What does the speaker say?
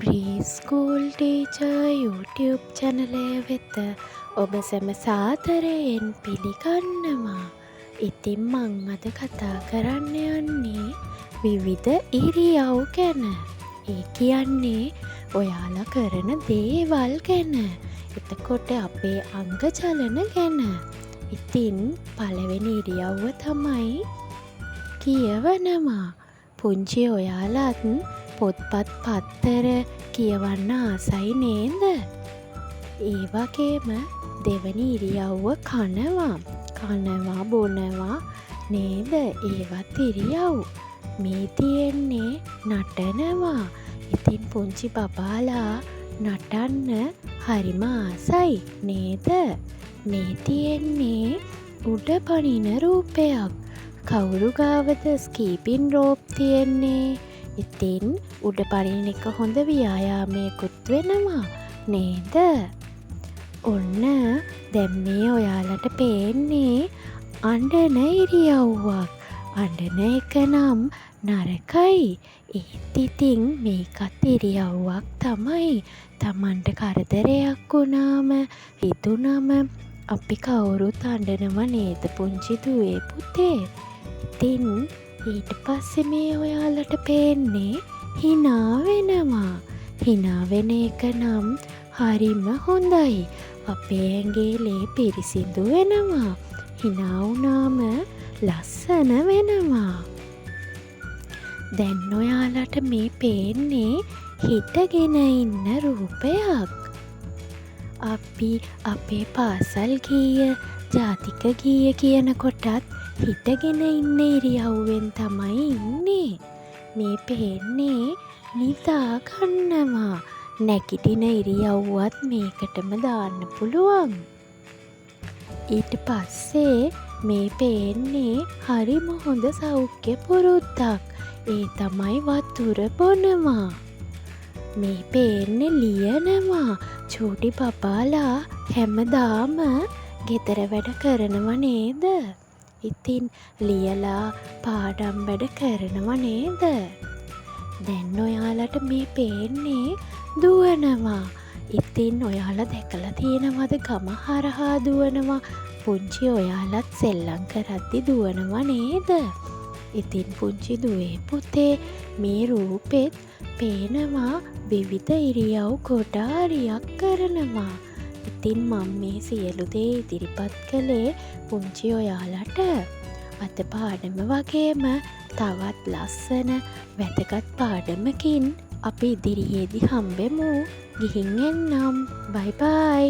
ප්‍රීස්කූල් teacher YouTube චැනලය වෙත ඔබ සැම සාදරයෙන් පිළිගන්නවා. ඉතින් මං අද කතා කරන්න යන්නේ විවිධ ඉරියව් ගැන. ඒ කියන්නේ ඔයාලා කරන දේවල් ගැන. එතකොට අපේ අංග චලන ගැන. ඉතින් පළවෙනි ඉරියව්ව තමයි කියවනවා. පුංචි ඔයාලත් පොත්පත් පත්තර කියවන්න ආසයි නේද? ඒ වගේම දෙවැනි ඉරියව්ව කනවා බොනවා නේද? ඒවත් ඉරියව්. මේ තියෙන්නේ නටනවා. ඉතින් පුංචි බබාලා නටන්න හරිම ආසයි නේද? මේ තියෙන්නේ උඩ පනින රූපයක්. කවුරු ගාවද ස්කීපින් රෝප් තියෙන්නේ? ඉතින් උඩ පනින එක හොඳ ව්‍යායාමයකුත් වෙනවා නේද? ඔන්න දැන් මේ ඔයාලට පේන්නේ අඬන ඉරියව්වක්. අඬන එක නම් නරකයි. ඒත් ඉතින් මේකත් ඉරියව්වක් තමයි. තමන්ට කරදරයක් වුණාම හිතුනම අපි කවුරුත් අඬනව නේද පුංචි දුවේ පුතේ? ඉතින් ඊට පස්සේ මේ ඔයාලට පේන්නේ හිනා වෙනවා. හිනා වෙන එක නම් හරිම හොඳයි. අපේ ඇඟේ ලේ පිරිසිදු වෙනවා. හිනා වුණාම ලස්සන වෙනවා. දැන් ඔයාලට මේ පේන්නේ හිටගෙන ඉන්න රූපයක්. අපි අපේ පාසල් ගීය ජාතික ගීය කියනකොටත් හිටගෙන ඉන්න ඉරියව්වෙන් තමයි ඉන්නේ. මේ පේන්නේ නිදා ගන්නවා. නැගිටින ඉරියව්වත් මේකටම දාන්න පුළුවන්. ඊට පස්සේ මේ පේන්නේ හරිම හොඳ සෞඛ්‍ය පුරුද්දක්. ඒ තමයි වතුර බොනවා. මේ පේන්නේ ලියනවා. චූටි බබාලා හැමදාම ගෙදර වැඩ කරනව නේද? ඉතින් ලියලා පාඩම් වැඩ කරනව නේද? දැන් ඔයාලට මේ පේන්නේ දුවනවා. ඉතින් ඔයාලා දැකලා තියෙනවද ගම හරහා දුවනවා? පුංචි ඔයාලත් සෙල්ලම් කරද්දි දුවනව නේද? ඉතින් පුංචි දුවේ පුතේ මේ රූපෙත් පේනවා විවිධ ඉරියව් ගොඩාරියක් කරනවා. ඉතින් මම මේ සියලු දේ ඉදිරිපත් කළේ පුංචි ඔයාලට. අද පාඩම වගේම තවත් ලස්සන වැදගත් පාඩමකින් අපි ඉදිරියේදී හම්බෙමු. ගිහින් එන්නම්. බයි බයි.